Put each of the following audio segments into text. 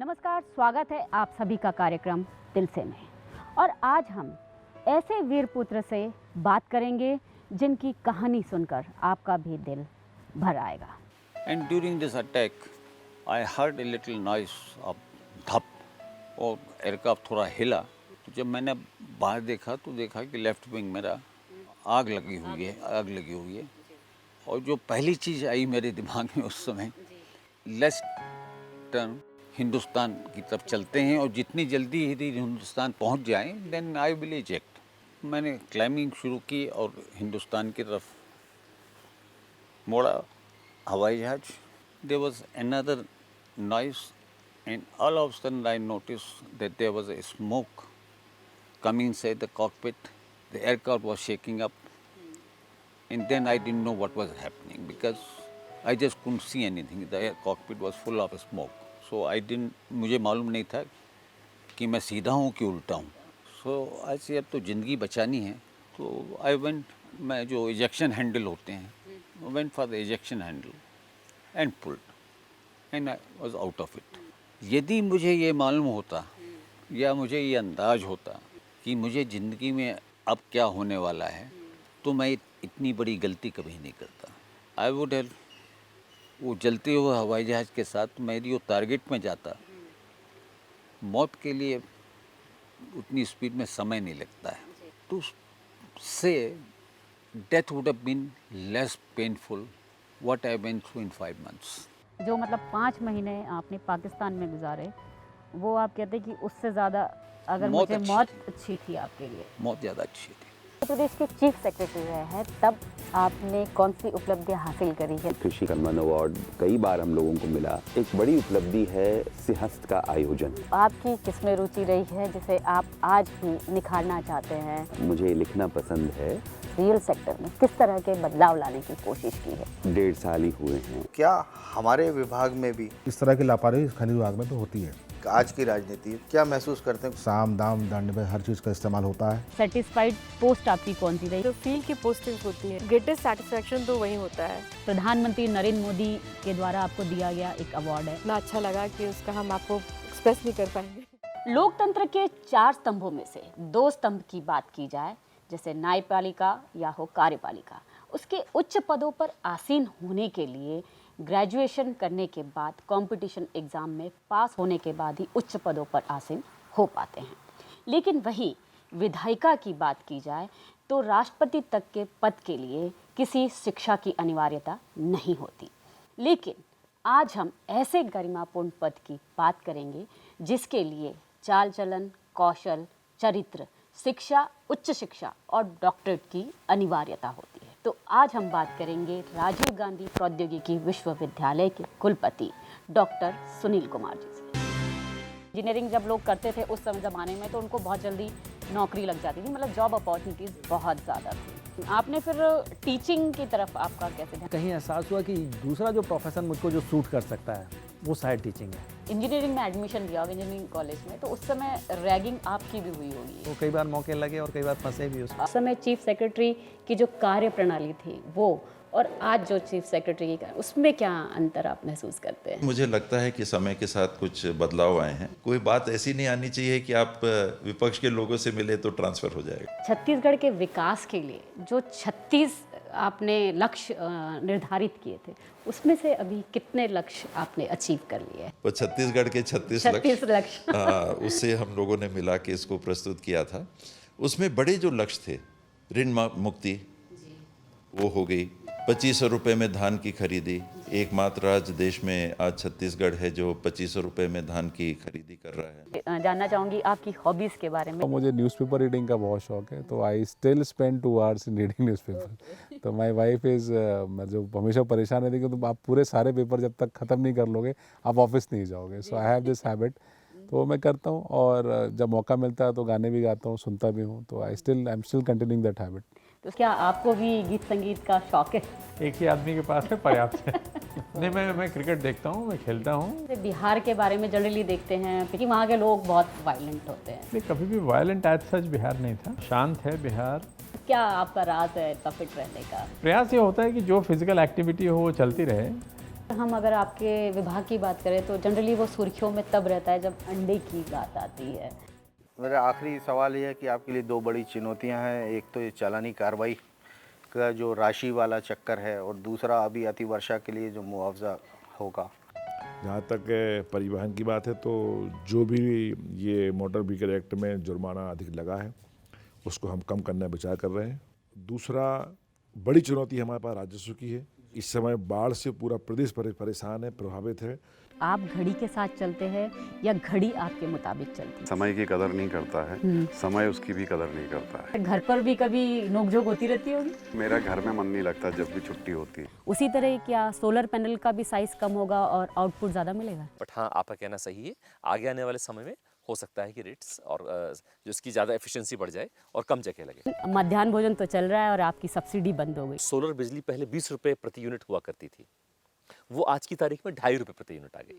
नमस्कार, स्वागत है आप सभी का कार्यक्रम दिल से में। और आज हम ऐसे वीर पुत्र से बात करेंगे जिनकी कहानी सुनकर आपका भी दिल भर आएगा। And during this attack, I heard a little noise of धप और एयरक्राफ्ट थोड़ा हिला। तो जब मैंने बाहर देखा तो देखा कि लेफ्ट विंग मेरा आग लगी हुई है। और जो पहली चीज़ आई मेरे दिमाग में उस समय, लेट्स टर्न हिंदुस्तान की तरफ चलते हैं और जितनी जल्दी हिंदुस्तान पहुंच जाएं, देन आई विल इजेक्ट। मैंने क्लाइंबिंग शुरू की और हिंदुस्तान की तरफ मोड़ा हवाई जहाज। There was another noise and all of a sudden I noticed that there was a smoke coming inside the cockpit. The aircraft was shaking up, and then I didn't know what was happening because I just couldn't see anything. The cockpit was full of smoke. So I didn't, मुझे मालूम नहीं था कि मैं सीधा हूँ कि उल्टा हूँ। So I said अब तो ज़िंदगी बचानी है, तो I went, मैं जो ejection handle होते हैं, went for the ejection handle and pulled, and I was out of it. यदि मुझे ये मालूम होता या मुझे ये अंदाज होता कि मुझे ज़िंदगी में अब क्या होने वाला है, तो मैं इतनी बड़ी गलती कभी नहीं करता। आई वुड हैव, वो जलते हुए हवाई जहाज़ के साथ मेरी वो टारगेट में जाता। मौत के लिए उतनी स्पीड में समय नहीं लगता है, तो उससे death would have been less painful what I went through in 5 months। जो मतलब 5 महीने आपने पाकिस्तान में गुजारे, वो आप कहते हैं कि उससे ज़्यादा अगर मुझे मौत अच्छी थी आपके लिए। मौत ज़्यादा अच्छी थी। प्रदेश के चीफ सेक्रेटरी रहे हैं, तब आपने कौन सी उपलब्धियां हासिल करी है? कृषि सम्मान अवार्ड कई बार हम लोगों को मिला। एक बड़ी उपलब्धि है सिंहस्थ का आयोजन। आपकी किसमें रुचि रही है जिसे आप आज भी निखारना चाहते हैं? मुझे लिखना पसंद है। रियल सेक्टर में किस तरह के बदलाव लाने की कोशिश की है? 1.5 साल ही हुए हैं। क्या हमारे विभाग में भी इस तरह की लापरवाही खनिज विभाग में तो होती है? आज की राजनीति क्या महसूस करते हैं? साम दाम दंड में हर चीज़ का इस्तेमाल होता है। सेटिस्फाइड पोस्ट आपकी कौन सी रही? जो फील्ड की पोस्टिंग होती है, ग्रेटेस्ट सेटिस्फेक्शन तो वही होता है। प्रधानमंत्री नरेंद्र मोदी के द्वारा आपको दिया गया एक अवार्ड है। इतना अच्छा लगा कि उसका हम आपको एक्सप्रेस नहीं कर पाएंगे। लोकतंत्र के 4 स्तंभों में से 2 स्तंभ की बात की जाए, जैसे न्यायपालिका या हो कार्यपालिका, उसके उच्च पदों पर आसीन होने के लिए ग्रेजुएशन करने के बाद, कंपटीशन एग्जाम में पास होने के बाद ही उच्च पदों पर आसीन हो पाते हैं। लेकिन वही विधायिका की बात की जाए तो राष्ट्रपति तक के पद के लिए किसी शिक्षा की अनिवार्यता नहीं होती। लेकिन आज हम ऐसे गरिमापूर्ण पद की बात करेंगे जिसके लिए चाल चलन, कौशल, चरित्र, शिक्षा, उच्च शिक्षा और डॉक्टरेट की अनिवार्यता होती है। तो आज हम बात करेंगे राजीव गांधी प्रौद्योगिकी विश्वविद्यालय के कुलपति डॉक्टर सुनील कुमार जी से। इंजीनियरिंग जब लोग करते थे उस समय ज़माने में, तो उनको बहुत जल्दी नौकरी लग जाती थी, मतलब जॉब अपॉर्चुनिटीज़ बहुत ज़्यादा थी। आपने फिर टीचिंग की तरफ आपका कैसे ध्यान? कहीं एहसास हुआ कि दूसरा जो प्रोफेशन मुझको जो सूट कर सकता है वो शायद टीचिंग है। इंजीनियरिंग में एडमिशन लिया होगा, इंजीनियरिंग कॉलेज में, तो उस समय रैगिंग आपकी भी हुई होगी। तो कई बार मौके लगे और कई बार फंसे भी उसमें। उस समय चीफ सेक्रेटरी की जो कार्य प्रणाली थी वो, और आज जो चीफ सेक्रेटरी की, उसमें क्या अंतर आप महसूस करते हैं? मुझे लगता है कि समय के साथ कुछ बदलाव आए हैं। कोई बात ऐसी नहीं आनी चाहिए कि आप विपक्ष के लोगों से मिले तो ट्रांसफर हो जाएगा। छत्तीसगढ़ के विकास के लिए जो 36 आपने लक्ष्य निर्धारित किए थे, उसमें से अभी कितने लक्ष्य आपने अचीव कर लिए? वो छत्तीसगढ़ के 36 लक्ष्य उससे हम लोगों ने मिला के इसको प्रस्तुत किया था। उसमें बड़े जो लक्ष्य थे, ऋण मुक्ति वो हो गई, 2500 रुपये में धान की खरीदी। एकमात्र राज्य देश में आज छत्तीसगढ़ है जो 2500 रुपये में धान की खरीदी कर रहा है। जानना चाहूँगी आपकी हॉबीज़ के बारे में। मुझे न्यूज़पेपर रीडिंग का बहुत शौक है, तो I still spend 2 hours in reading newspaper. तो माय वाइफ इज़, जो हमेशा परेशान रहती है कि तुम आप पूरे सारे पेपर जब तक ख़त्म नहीं कर लोगे आप ऑफिस नहीं जाओगे। सो आई हैव दिस हैबिट, तो वो मैं करता हूँ। और जब मौका मिलता है तो गाने भी गाता हूँ, सुनता भी हूँ। तो I am still continuing that habit. तो क्या आपको भी गीत संगीत का शौक है? एक ही आदमी के पास है, पर्याप्त है। नहीं, मैं क्रिकेट देखता हूँ, मैं खेलता हूँ। बिहार के बारे में जनरली देखते हैं कि वहाँ के लोग बहुत वायलेंट होते हैं। नहीं, कभी भी वायलेंट एज सच बिहार नहीं था, शांत है बिहार। क्या आपका राज है इतना फिट रहने का? प्रयास ये होता है कि जो फिजिकल एक्टिविटी हो वो चलती रहे, हम अगर आपके विभाग की बात करें तो जनरली वो सुर्खियों में तब रहता है जब अंडे की बात आती है। मेरा आखिरी सवाल ये है कि आपके लिए दो बड़ी चुनौतियां हैं। एक तो ये चालानी कार्रवाई का जो राशि वाला चक्कर है, और दूसरा अभी अतिवर्षा के लिए जो मुआवजा होगा। जहाँ तक परिवहन की बात है तो जो भी ये मोटर व्हीकल एक्ट में जुर्माना अधिक लगा है उसको हम कम करने का विचार कर रहे हैं। दूसरा बड़ी चुनौती हमारे पास राजस्व की है। इस समय बाढ़ से पूरा प्रदेश परेशान है, प्रभावित है। आप घड़ी के साथ चलते हैं या घड़ी आपके मुताबिक चलती है? समय की कदर नहीं करता है, समय उसकी भी कदर नहीं करता है। घर पर भी कभी नोकझोंक होती रहती होगी? मेरा घर में मन नहीं लगता जब भी छुट्टी होती है। उसी तरह क्या सोलर पैनल का भी साइज कम होगा और आउटपुट ज़्यादा मिलेगा? बट हाँ, आपका कहना सही है। आगे आने वाले समय में हो सकता है कि रेट्स और जो इसकी ज़्यादा एफिशिएंसी बढ़ जाए और कम जगह लगे। मध्याह्न भोजन तो चल रहा है और आपकी सब्सिडी बंद हो गई। सोलर बिजली पहले 20 रुपये प्रति यूनिट हुआ करती थी, वो आज की तारीख में 2.5 रुपये प्रति यूनिट आ गई।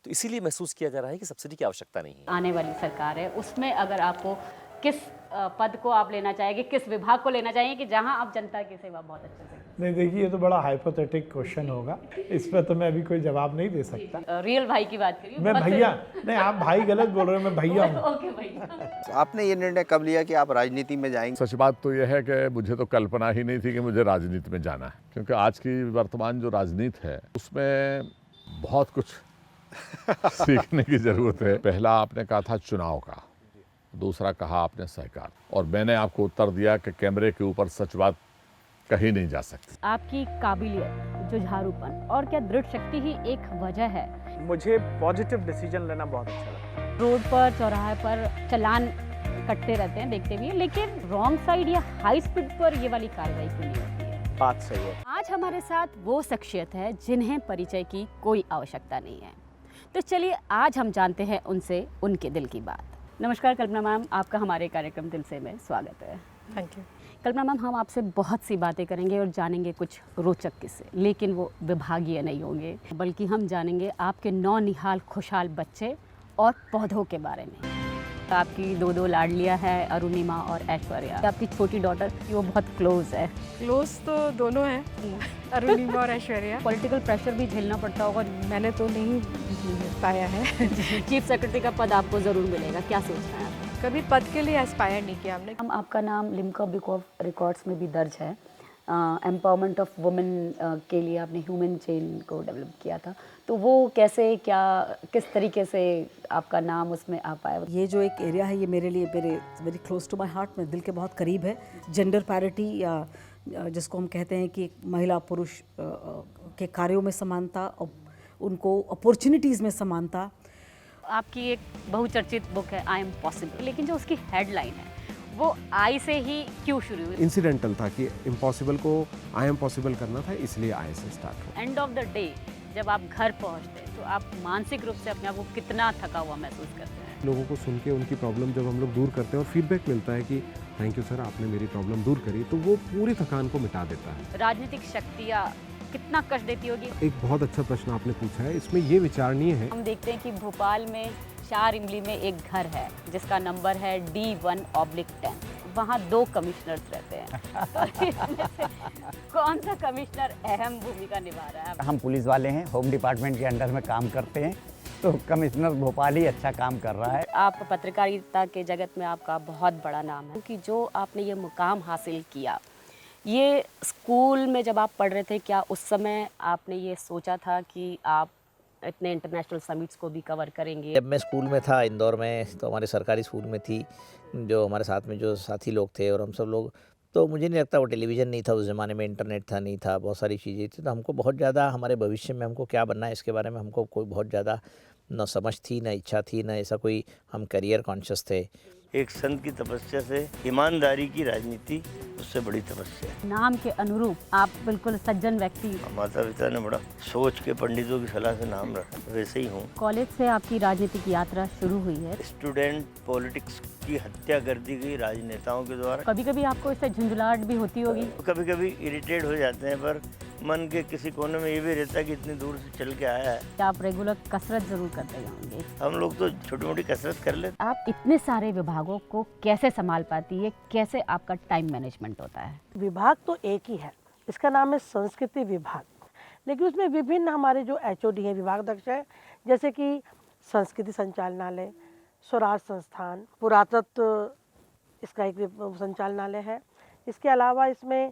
तो इसीलिए महसूस किया जा रहा है कि सब्सिडी की आवश्यकता नहीं है। आने वाली सरकार है, उसमें अगर आपको किस पद को आप लेना चाहेंगे, किस विभाग को लेना चाहेंगे कि जहां आप जनता की सेवा बहुत अच्छे से? नहीं, देखिए ये तो बड़ा हाइपोथेटिक क्वेश्चन होगा, इस पर तो मैं अभी कोई जवाब नहीं दे सकता। रियल भाई की बात करिए। मैं भैया नहीं, आप भाई गलत बोल रहे हो, मैं भैया हूँ। ओके भैया। आपने ये निर्णय कब लिया कि आप राजनीति में जाएंगे? सच बात तो यह है कि मुझे तो कल्पना ही नहीं थी कि मुझे राजनीति में जाना है, क्योंकि आज की वर्तमान जो राजनीति है उसमें बहुत कुछ सीखने की जरूरत है। पहला आपने कहा था चुनाव का, दूसरा कहा आपने सहकार, और मैंने आपको उत्तर दिया कि कैमरे के ऊपर सच बात कहीं नहीं जा सकती। आपकी काबिलियत, जुझारूपन और क्या दृढ़ शक्ति ही एक वजह है? मुझे पॉजिटिव डिसीजन लेना बहुत अच्छा लगता है। रोड पर, चौराहे पर चालान कटते रहते हैं, देखते भी हैं, लेकिन रॉन्ग साइड या हाई स्पीड पर ये वाली कार्रवाई क्यों नहीं होती है? बात सही है। आज हमारे साथ वो शख्सियत है जिन्हें परिचय की कोई आवश्यकता नहीं है, तो चलिए आज हम जानते हैं उनसे उनके दिल की बात। नमस्कार कल्पना मैम, आपका हमारे कार्यक्रम दिल से में स्वागत है। Thank you. कल्पना मैम, हम आपसे बहुत सी बातें करेंगे और जानेंगे कुछ रोचक किस्से, लेकिन वो विभागीय नहीं होंगे, बल्कि हम जानेंगे आपके नौनिहाल खुशहाल बच्चे और पौधों के बारे में। आपकी दो लाडलियाँ हैं, अरुणिमा और ऐश्वर्या। आपकी छोटी डॉटर की वो बहुत क्लोज है। क्लोज तो दोनों हैं, अरुणिमा और ऐश्वर्या। पॉलिटिकल प्रेशर भी झेलना पड़ता होगा? मैंने तो नहीं पाया है। चीफ सेक्रेटरी का पद आपको ज़रूर मिलेगा, क्या सोचना है आपका? कभी पद के लिए एस्पायर नहीं किया हमने। हम आपका नाम लिम्का बुक ऑफ रिकॉर्ड्स में भी दर्ज है। एम्पावरमेंट ऑफ वुमेन के लिए आपने ह्यूमन चेन को डेवलप किया था, तो वो कैसे, क्या, किस तरीके से आपका नाम उसमें आ पाया? ये जो एक एरिया है ये मेरे लिए very close to my heart, मेरे दिल के बहुत करीब है। जेंडर पैरिटी या जिसको हम कहते हैं कि महिला पुरुष के कार्यों में समानता और उनको अपॉर्चुनिटीज़ में समानता। आपकी एक बहुचर्चित बुक है आई एम पॉसिबल, लेकिन जो उसकी हेडलाइन है वो आई से ही क्यों शुरू हुई? इंसिडेंटल था कि इम्पॉसिबल को आई एम पॉसिबल करना था, इसलिए आई से स्टार्ट हुआ। एंड ऑफ द डे जब आप घर पहुंचते तो आप मानसिक रूप से अपने आप को कितना थका हुआ महसूस करते हैं? लोगों को सुन के उनकी प्रॉब्लम जब हम लोग दूर करते हैं और फीडबैक मिलता है कि थैंक यू सर, आपने मेरी प्रॉब्लम दूर करी, तो वो पूरी थकान को मिटा देता है। राजनीतिक शक्तियाँ कितना कष्ट देती होगी? एक बहुत अच्छा प्रश्न आपने पूछा है, इसमें ये विचारणीय है। हम देखते हैं कि भोपाल में चार इमली में एक घर है जिसका नंबर है D1/10। वहाँ 2 कमिश्नर्स रहते हैं। तो इसमें से कौन सा कमिश्नर अहम भूमिका निभा रहा है? हम पुलिस वाले हैं, होम डिपार्टमेंट के अंडर में काम करते हैं, तो कमिश्नर भोपाल ही अच्छा काम कर रहा है। आप पत्रकारिता के जगत में आपका बहुत बड़ा नाम है, क्योंकि जो आपने ये मुकाम हासिल किया, ये स्कूल में जब आप पढ़ रहे थे, क्या उस समय आपने ये सोचा था कि आप इतने इंटरनेशनल समिट्स को भी कवर करेंगे? जब मैं स्कूल में था इंदौर में, तो हमारे सरकारी स्कूल में थी, जो हमारे साथ में जो साथी लोग थे और हम सब लोग, तो मुझे नहीं लगता, वो टेलीविज़न नहीं था उस ज़माने में, इंटरनेट था नहीं था, बहुत सारी चीज़ें थी, तो हमको बहुत ज़्यादा हमारे भविष्य में हमको क्या बनना है इसके बारे में हमको कोई बहुत ज़्यादा न समझ थी, न इच्छा थी, न ऐसा कोई हम करियर कॉन्शियस थे। एक संत की तपस्या से ईमानदारी की राजनीति उससे बड़ी तपस्या है। नाम के अनुरूप आप बिल्कुल सज्जन व्यक्ति। माता पिता ने बड़ा सोच के पंडितों की सलाह से नाम रखा, वैसे ही हूँ। कॉलेज से आपकी राजनीतिक यात्रा शुरू हुई है। स्टूडेंट पॉलिटिक्स की हत्या कर दी गई राजनेताओं के द्वारा। कभी कभी आपको इससे झुंझलाहट भी होती होगी? कभी कभी इरिटेट हो जाते हैं, पर मन के किसी कोने में ये भी रहता है कि इतनी दूर से चल के आया है। आप रेगुलर कसरत जरूर करते होंगे? हम लोग तो छोटी मोटी कसरत कर लेते। आप इतने सारे विभागों को कैसे संभाल पाती है, कैसे आपका टाइम मैनेजमेंट होता है? विभाग तो एक ही है, इसका नाम है संस्कृति विभाग, लेकिन उसमें विभिन्न हमारे जो HOD हैं, विभागाध्यक्ष हैं, जैसे कि संस्कृति संचालनालय, स्वराज संस्थान, पुरातत्व इसका एक संचालनालय है। इसके अलावा इसमें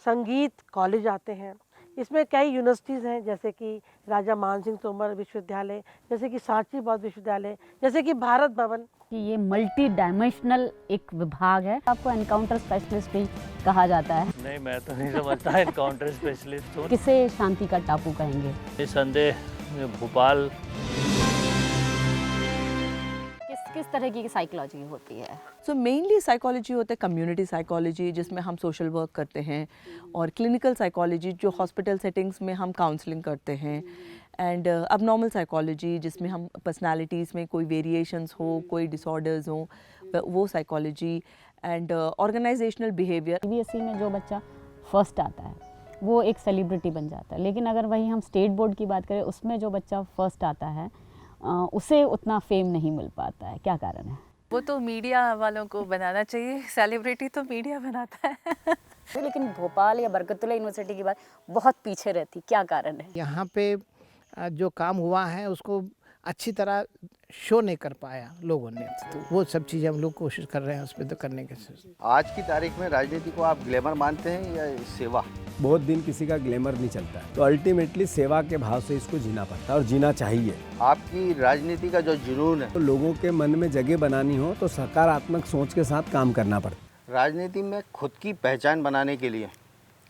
संगीत कॉलेज आते हैं। इसमें कई यूनिवर्सिटीज़ हैं, जैसे कि राजा मान सिंह तोमर विश्वविद्यालय, जैसे कि सांची बौद्ध विश्वविद्यालय, जैसे कि भारत भवन। कि ये मल्टी डायमेंशनल एक विभाग है। आपको एनकाउंटर स्पेशलिस्ट भी कहा जाता है। नहीं, मैं तो नहीं समझता एनकाउंटर स्पेशलिस्ट हूँ। किसे शांति का टापू कहेंगे? निसंदेह भोपाल। किस तरह की साइकोलॉजी होती है? सो मेनली साइकोलॉजी होता है कम्युनिटी साइकोलॉजी, जिसमें हम सोशल वर्क करते हैं, और क्लिनिकल साइकोलॉजी जो हॉस्पिटल सेटिंग्स में हम काउंसलिंग करते हैं, एंड अबनॉर्मल साइकोलॉजी जिसमें हम पर्सनालिटीज़ में कोई वेरिएशंस हो, कोई डिसऑर्डर्स हो, वो psychology, and organisational behaviour. CBSE में जो बच्चा फर्स्ट आता है वो एक सेलिब्रिटी बन जाता है, लेकिन अगर वही हम स्टेट बोर्ड की बात करें उसमें जो बच्चा फर्स्ट आता है उसे उतना फेम नहीं मिल पाता है। क्या कारण है? वो तो मीडिया वालों को बनाना चाहिए, सेलिब्रिटी तो मीडिया बनाता है। लेकिन भोपाल या बरकतुल्लाह यूनिवर्सिटी की बात बहुत पीछे रहती, क्या कारण है? यहाँ पे जो काम हुआ है उसको अच्छी तरह शो नहीं कर पाया लोगों ने, तो वो सब चीज़ें हम लोग कोशिश कर रहे हैं उस पर तो करने के। आज की तारीख में राजनीति को आप ग्लैमर मानते हैं या सेवा? बहुत दिन किसी का ग्लैमर नहीं चलता है, तो अल्टीमेटली सेवा के भाव से इसको जीना पड़ता है और जीना चाहिए। आपकी राजनीति का जो जुनून है, तो लोगों के मन में जगह बनानी हो तो सकारात्मक सोच के साथ काम करना पड़ता है। राजनीति में खुद की पहचान बनाने के लिए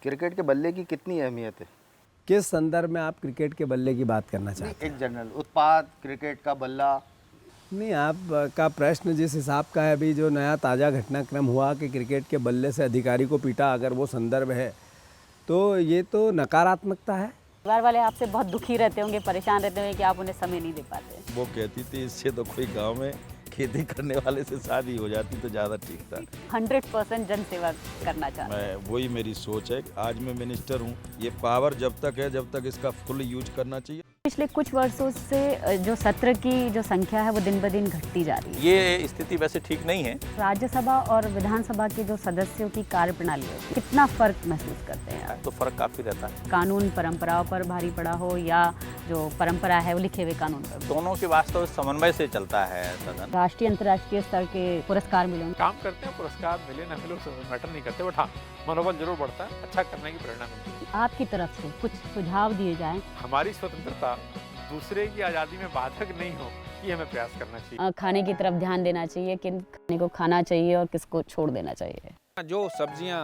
क्रिकेट के बल्ले की कितनी अहमियत है? किस संदर्भ में आप क्रिकेट के बल्ले की बात करना चाहते हैं? एक जनरल उत्पाद क्रिकेट का बल्ला। नहीं, आपका प्रश्न जिस हिसाब का है, अभी जो नया ताज़ा घटनाक्रम हुआ कि क्रिकेट के बल्ले से अधिकारी को पीटा, अगर वो संदर्भ है तो ये तो नकारात्मकता है। परिवार वाले आपसे बहुत दुखी रहते होंगे, परेशान रहते होंगे कि आप उन्हें समय नहीं दे पाते। वो कहती थी इससे तो कोई गांव में खेती करने वाले से शादी हो जाती तो ज़्यादा ठीक था। 100% जन सेवा करना चाहता हूं। मैं वही मेरी सोच है। आज मैं मिनिस्टर हूँ, ये पावर जब तक है जब तक इसका फुल यूज करना चाहिए। पिछले कुछ वर्षों से जो सत्र की जो संख्या है वो दिन ब दिन घटती जा रही है। ये स्थिति वैसे ठीक नहीं है। राज्यसभा और विधानसभा के जो सदस्यों की कार्यप्रणाली है, कितना फर्क महसूस करते हैं? तो फर्क काफी रहता है। कानून परंपराओं पर भारी पड़ा हो या जो परंपरा है वो लिखे हुए कानून पर? दोनों के वास्तव समन्वय से चलता है सदन। राष्ट्रीय अंतर्राष्ट्रीय स्तर के पुरस्कार मिले, काम करते हैं, पुरस्कार मिले ना मिले मैटर नहीं करते, बट हाँ मनोबल जरूर बढ़ता है, अच्छा करने की प्रेरणा मिलती है। आपकी तरफ से कुछ सुझाव दिए जाएं। हमारी स्वतंत्रता दूसरे की आज़ादी में बाधक नहीं हो, ये हमें प्रयास करना चाहिए। खाने की तरफ ध्यान देना चाहिए, किन खाने को खाना चाहिए और किसको छोड़ देना चाहिए। जो सब्जियां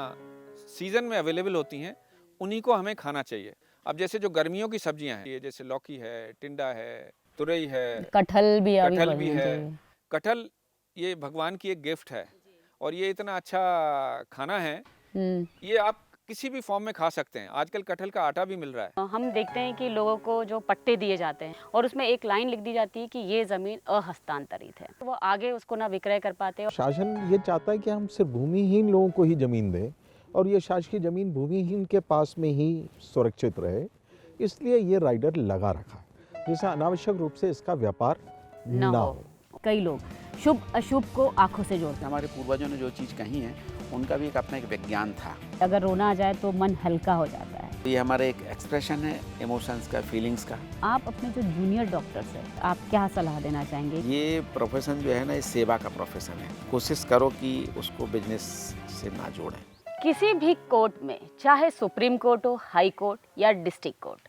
सीजन में अवेलेबल होती हैं उन्हीं को हमें खाना चाहिए। अब जैसे जो गर्मियों की सब्जियां हैं, ये जैसे लौकी है, टिंडा है, तुरई है, कटहल भी है। कटहल ये भगवान की एक गिफ्ट है और ये इतना अच्छा खाना है, ये आप किसी भी फॉर्म में खा सकते हैं। आजकल कटहल का आटा भी मिल रहा है। हम देखते हैं कि लोगों को जो पट्टे दिए जाते हैं और उसमें एक लाइन लिख दी जाती है कि ये ज़मीन अहस्तांतरित है, तो वो आगे उसको ना विक्रय कर पाते। शासन ये चाहता है कि हम सिर्फ भूमिहीन लोगों को ही ज़मीन दें और ये शासकीय ज़मीन भूमिहीन के पास में ही सुरक्षित रहे, इसलिए ये राइडर लगा रखा है, जिससे अनावश्यक रूप से इसका व्यापार ना हो। कई लोग शुभ अशुभ को आंखों से जोड़ते हैं। हमारे पूर्वजों ने जो चीज़ कही है उनका भी एक अपना एक विज्ञान था। अगर रोना आ जाए तो मन हल्का हो जाता है। ये हमारा एक एक्सप्रेशन है इमोशंस का, फीलिंग्स का। आप अपने जो जूनियर डॉक्टर्स हैं, आप क्या सलाह देना चाहेंगे? ये प्रोफेशन जो है ना, ये सेवा का प्रोफेशन है। कोशिश करो कि उसको बिजनेस से ना जोड़ें। किसी भी कोर्ट में, चाहे सुप्रीम कोर्ट हो, हाई कोर्ट या डिस्ट्रिक्ट कोर्ट,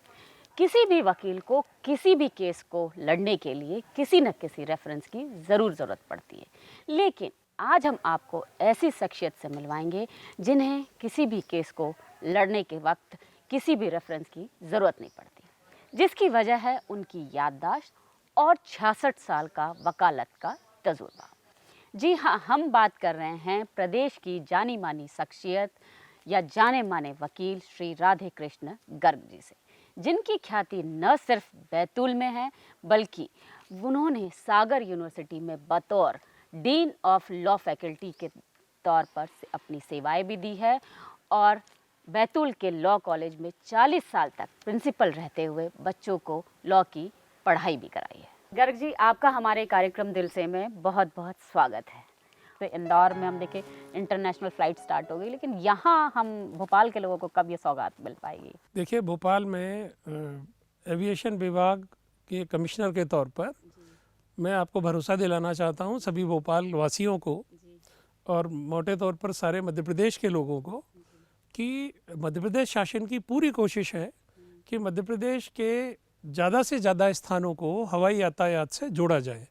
किसी भी वकील को किसी भी केस को लड़ने के लिए किसी न किसी रेफरेंस की ज़रूरत पड़ती है। लेकिन आज हम आपको ऐसी शख्सियत से मिलवाएंगे जिन्हें किसी भी केस को लड़ने के वक्त किसी भी रेफरेंस की ज़रूरत नहीं पड़ती, जिसकी वजह है उनकी याददाश्त और 66 साल का वकालत का तजुर्बा। जी हाँ, हम बात कर रहे हैं प्रदेश की जानी मानी शख्सियत या जाने माने वकील श्री राधे कृष्ण गर्ग जी से, जिनकी ख्याति न सिर्फ बैतूल में है बल्कि उन्होंने सागर यूनिवर्सिटी में बतौर डीन ऑफ लॉ फैकल्टी के तौर पर अपनी सेवाएं भी दी है और बैतूल के लॉ कॉलेज में 40 साल तक प्रिंसिपल रहते हुए बच्चों को लॉ की पढ़ाई भी कराई है। गर्ग जी, आपका हमारे कार्यक्रम दिल से में बहुत बहुत स्वागत है। जैसे इंदौर में हम देखें इंटरनेशनल फ़्लाइट स्टार्ट हो गई, लेकिन यहाँ हम भोपाल के लोगों को कब ये सौगात मिल पाएगी? देखिए, भोपाल में एविएशन विभाग के कमिश्नर के तौर पर मैं आपको भरोसा दिलाना चाहता हूँ सभी भोपाल वासियों को और मोटे तौर पर सारे मध्य प्रदेश के लोगों को कि मध्य प्रदेश शासन की पूरी कोशिश है कि मध्य प्रदेश के ज़्यादा से ज़्यादा स्थानों को हवाई यातायात से जोड़ा जाए।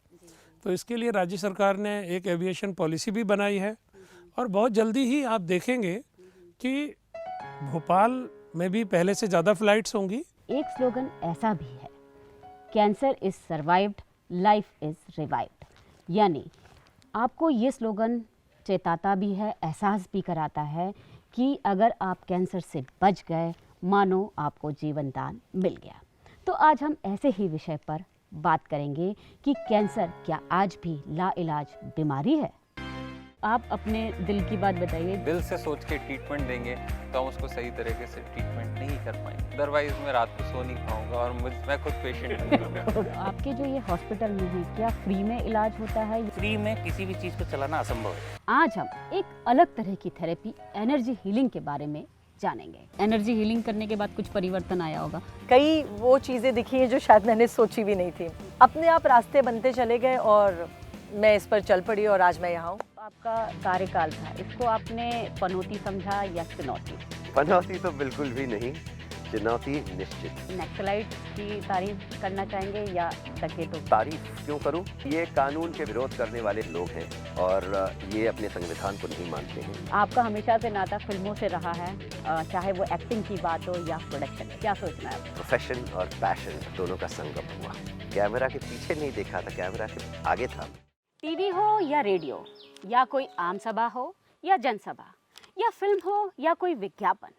तो इसके लिए राज्य सरकार ने एक एविएशन पॉलिसी भी बनाई है और बहुत जल्दी ही आप देखेंगे कि भोपाल में भी पहले से ज़्यादा फ्लाइट्स होंगी। एक स्लोगन ऐसा भी है, cancer is survived, life is revived. यानी आपको ये स्लोगन चेताता भी है, एहसास भी कराता है कि अगर आप कैंसर से बच गए, मानो आपको जीवन दान मिल गया। तो आज हम ऐसे ही विषय पर बात करेंगे कि कैंसर क्या आज भी लाइलाज बीमारी है? आप अपने दिल की बात बताइए। दिल से सोच के ट्रीटमेंट देंगे तो हम उसको सही तरीके से ट्रीटमेंट नहीं कर पाएंगे, अदरवाइज मैं रात को सो नहीं पाऊंगा और मैं खुद पेशेंट हूँ। आपके जो ये हॉस्पिटल में है, क्या फ्री में इलाज होता है? फ्री में किसी भी चीज़ को चलाना असंभव है। आज हम एक अलग तरह की थेरेपी एनर्जी हीलिंग के बारे में जानेंगे। एनर्जी हीलिंग करने के बाद कुछ परिवर्तन आया होगा? कई वो चीज़ें दिखी हैं जो शायद मैंने सोची भी नहीं थी। अपने आप रास्ते बनते चले गए और मैं इस पर चल पड़ी और आज मैं यहाँ हूँ। आपका कार्यकाल था, इसको आपने पनौती समझा या चुनौती? पनौती तो बिल्कुल भी नहीं, चुनौती निश्चित। नक्सलाइट की तारीफ करना चाहेंगे या डकैतों? तारीफ क्यों करूं? ये कानून के विरोध करने वाले लोग हैं और ये अपने संविधान को नहीं मानते हैं। आपका हमेशा से नाता फिल्मों से रहा है, चाहे वो एक्टिंग की बात हो या प्रोडक्शन, क्या सोचना है? प्रोफेशन और पैशन दोनों का संगम हुआ। कैमरा के पीछे नहीं देखा था, कैमरा के आगे था। टीवी हो या रेडियो, या कोई आम सभा हो या जनसभा, या फिल्म हो या कोई विज्ञापन,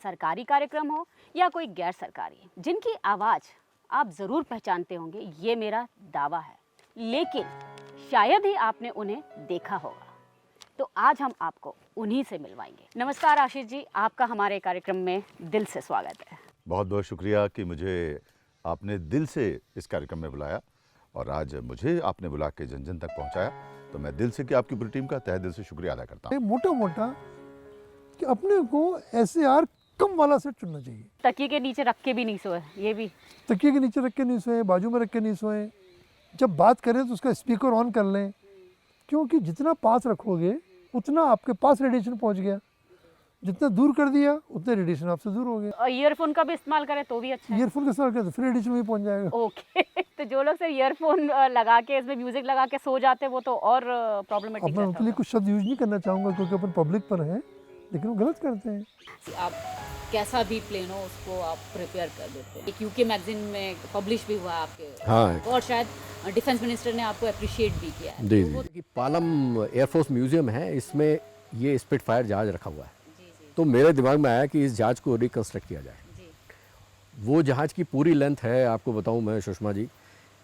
सरकारी कार्यक्रम हो या कोई गैर सरकारी, जिनकी आवाज़ आप ज़रूर पहचानते होंगे, ये मेरा दावा है। लेकिन शायद ही आपने उन्हें देखा होगा, तो आज हम आपको उन्हीं से मिलवाएंगे। नमस्कार आशीष जी, आपका हमारे कार्यक्रम में दिल से स्वागत है। बहुत बहुत शुक्रिया कि मुझे आपने दिल से इस कार्यक्रम में बुलाया और आज मुझे आपने बुला के जन जन तक पहुंचाया, तो मैं दिल से कि आपकी पूरी टीम का तहे दिल से शुक्रिया अदा करता हूँ। मोटा मोटा कि अपने को SAR कम वाला सेट चुनना चाहिए। तकिए के नीचे रख के भी नहीं सोए, ये भी तकिए के नीचे रख के नहीं सोए, बाजू में रख के नहीं सोए। जब बात करें तो उसका स्पीकर ऑन कर लें, क्योंकि जितना पास रखोगे उतना आपके पास रेडिएशन पहुंच गया, जितना दूर कर दिया उतने रेडिएशन आपसे दूर हो गया। और ईयरफोन का भी इस्तेमाल करें तो भी अच्छा है। ईयरफोन का इस्तेमाल करें तो फिर रेडिएशन वहीं पहुंच जाएगा। ओके तो जो लोग सिर्फ ईयरफोन लगा के इसमें म्यूजिक लगा के सो जाते हैं वो तो और प्रॉब्लमेटिक अब मैं उनके लिए कुछ शब्द यूज नहीं करना चाहूँगा क्योंकि अपन पब्लिक पर हैं, लेकिन वो गलत करते हैं। आप कैसा भी प्लेन हो उसको आप प्रिपेयर कर देते हैं। एक यूके मैगजीन में पब्लिश भी हुआ आपके, हाँ, और शायद डिफेंस मिनिस्टर ने आपको अप्रिशिएट भी किया है। जी जी। पालम एयरफोर्स म्यूजियम है, इसमें ये स्पिटफायर जहाज रखा हुआ है। तो मेरे दिमाग में आया कि इस जहाज को रिकंस्ट्रक्ट किया जाए। वो जहाज की पूरी लेंथ है, आपको बताऊं मैं सुषमा जी,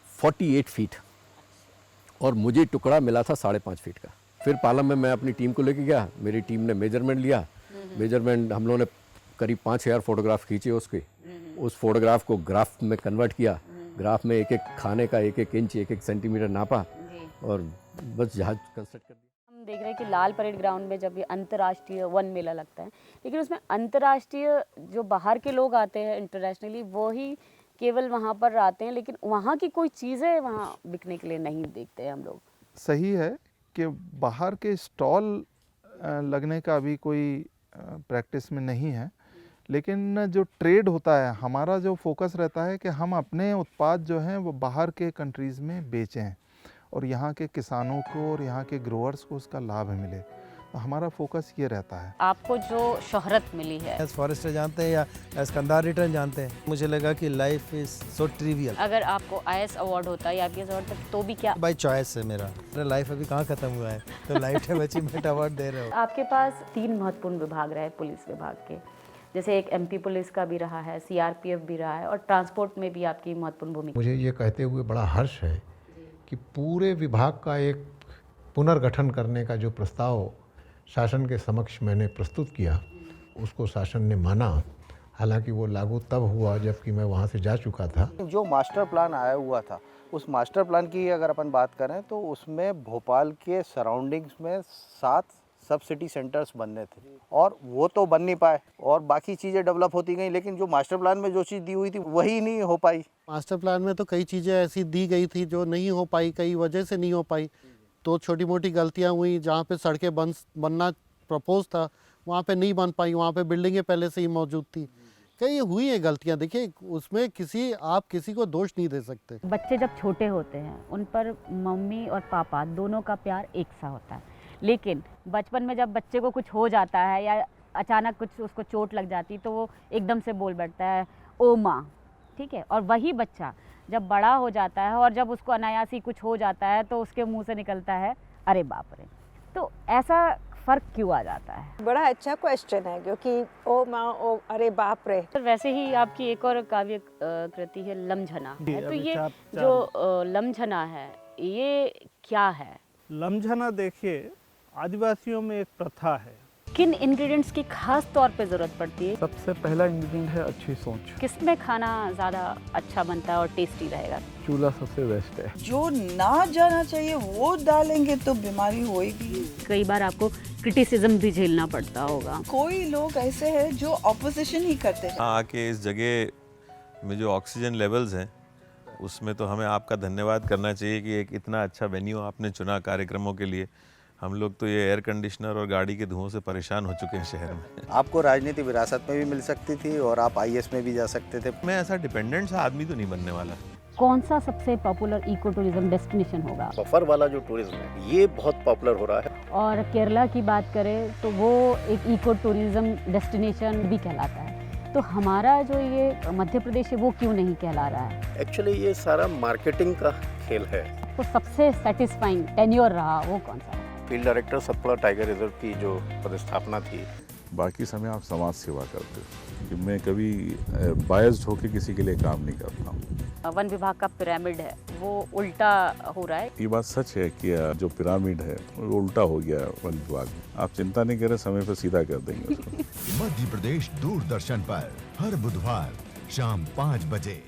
48 फीट और मुझे टुकड़ा मिला था 5.5 फीट का। फिर पालम में मैं अपनी टीम को लेके गया, मेरी टीम ने मेजरमेंट लिया। मेजरमेंट हम लोगों ने करीब 5000 फोटोग्राफ खींचे उसके, उस फोटोग्राफ को ग्राफ में कन्वर्ट किया। ग्राफ में एक एक खाने का 1-1 इंच 1-1 सेंटीमीटर नापा और बस जहाज कंस्ट्रक्ट कर दिया। हम देख रहे हैं कि लाल परेड ग्राउंड में जब ये अंतर्राष्ट्रीय वन मेला लगता है, लेकिन उसमें अंतर्राष्ट्रीय जो बाहर के लोग आते हैं इंटरनेशनली वो ही केवल वहाँ पर आते हैं, लेकिन वहाँ की कोई चीज़ें वहाँ बिकने के लिए नहीं देखते हैं हम लोग। सही है कि बाहर के स्टॉल लगने का अभी कोई प्रैक्टिस में नहीं है, लेकिन जो ट्रेड होता है हमारा जो फोकस रहता है कि हम अपने उत्पाद जो हैं वो बाहर के कंट्रीज़ में बेचें और यहाँ के किसानों को और यहाँ के ग्रोअर्स को उसका लाभ मिले, तो हमारा फोकस ये रहता है। आपको जो शोहरत मिली है, एज फॉरेस्टर जानते हैं या एज कंधार रिटर्न जानते हैं, मुझे लगा कि लाइफ इज सो ट्रिवियल। अगर आपको IAS अवार्ड होता या IPS अवार्ड तो भी क्या? बाय चॉइस है मेरा लाइफ अभी कहाँ खत्म हुआ है, तो लाइफ टाइम अचीवमेंट अवार्ड दे रहे हो। आपके पास 3 महत्वपूर्ण विभाग रहे पुलिस विभाग के, जैसे एक MP पुलिस का भी रहा है, CRPF भी रहा है और ट्रांसपोर्ट में भी आपकी महत्वपूर्ण भूमिका। मुझे ये कहते हुए बड़ा हर्ष है कि पूरे विभाग का एक पुनर्गठन करने का जो प्रस्ताव शासन के समक्ष मैंने प्रस्तुत किया, उसको शासन ने माना। हालांकि वो लागू तब हुआ जबकि मैं वहाँ से जा चुका था। जो मास्टर प्लान आया हुआ था उस मास्टर प्लान की अगर अपन बात करें तो उसमें भोपाल के सराउंडिंग्स में 7 सब सिटी सेंटर्स बनने थे और वो तो बन नहीं पाए और बाकी चीज़ें डेवलप होती गई, लेकिन जो मास्टर प्लान में जो चीज़ दी हुई थी वही नहीं हो पाई। मास्टर प्लान में तो कई चीज़ें ऐसी दी गई थी जो नहीं हो पाई, कई वजह से नहीं हो पाई। तो छोटी मोटी गलतियां हुई, जहाँ पे सड़कें बनना प्रपोज था वहाँ पे नहीं बन पाई, वहाँ पे बिल्डिंगें पहले से ही मौजूद थी। कई हुई है गलतियाँ, देखिए उसमें आप किसी को दोष नहीं दे सकते। बच्चे जब छोटे होते हैं उन पर मम्मी और पापा दोनों का प्यार एक सा होता है, लेकिन बचपन में जब बच्चे को कुछ हो जाता है या अचानक कुछ उसको चोट लग जाती तो वो एकदम से बोल बैठता है ओ माँ, ठीक है। और वही बच्चा जब बड़ा हो जाता है और जब उसको अनायासी कुछ हो जाता है तो उसके मुंह से निकलता है अरे बाप रे। तो ऐसा फ़र्क क्यों आ जाता है? बड़ा अच्छा क्वेश्चन है, क्योंकि ओ माँ ओ अरे बाप रे। तो वैसे ही आपकी एक और काव्य कृति है लमझना है, तो ये जो लमझना है ये क्या है? लमझना देखिए आदिवासियों में एक प्रथा है। किन इंग्रेडिएंट्स की खास तौर पे ज़रूरत पड़ती है? सबसे पहला इंग्रेडिएंट है अच्छी सोच। किसमें खाना ज़्यादा अच्छा बनता है और टेस्टी रहेगा? चूल्हा सबसे बेस्ट है। जो ना जाना चाहिए वो डालेंगे तो बीमारी होएगी। कई बार आपको क्रिटिसिज्म भी झेलना पड़ता होगा। कोई लोग ऐसे हैं जो ऑपोजिशन ही करते हैं। आके इस जगह में जो ऑक्सीजन लेवल्स हैं उसमें तो हमें आपका धन्यवाद करना चाहिए कि एक इतना अच्छा वेन्यू आपने चुना कार्यक्रमों के लिए। हम लोग तो ये एयर कंडीशनर और गाड़ी के धुओं से परेशान हो चुके हैं शहर में। आपको राजनीति विरासत में भी मिल सकती थी और आप आईएएस में भी जा सकते थे। मैं ऐसा डिपेंडेंट सा आदमी तो नहीं बनने वाला। कौन सा सबसे पॉपुलर इको टूरिज्म डेस्टिनेशन होगा? सफर वाला जो टूरिज्म है ये बहुत पॉपुलर हो रहा है। और केरला की बात करें तो वो एक इको टूरिज्म डेस्टिनेशन भी कहलाता है, तो हमारा जो ये मध्य प्रदेश है वो क्यों नहीं कहला रहा है? एक्चुअली ये सारा मार्केटिंग का खेल है। तो सबसे सेटिस्फाइंग टेन्योर रहा वो कौन सा? Field director Satpura tiger reserve की जो पदस्थापना थी। बाकी समय आप समाज सेवा करते हो कि मैं कभी बायस्ड होकर किसी के लिए काम नहीं करता हूँ। वन विभाग का पिरामिड है वो उल्टा हो रहा है। ये बात सच है कि जो पिरामिड है वो उल्टा हो गया वन विभाग में। आप चिंता नहीं करें, समय पर सीधा कर देंगे उसको। मध्य प्रदेश दूरदर्शन पर हर बुधवार शाम 5 बजे।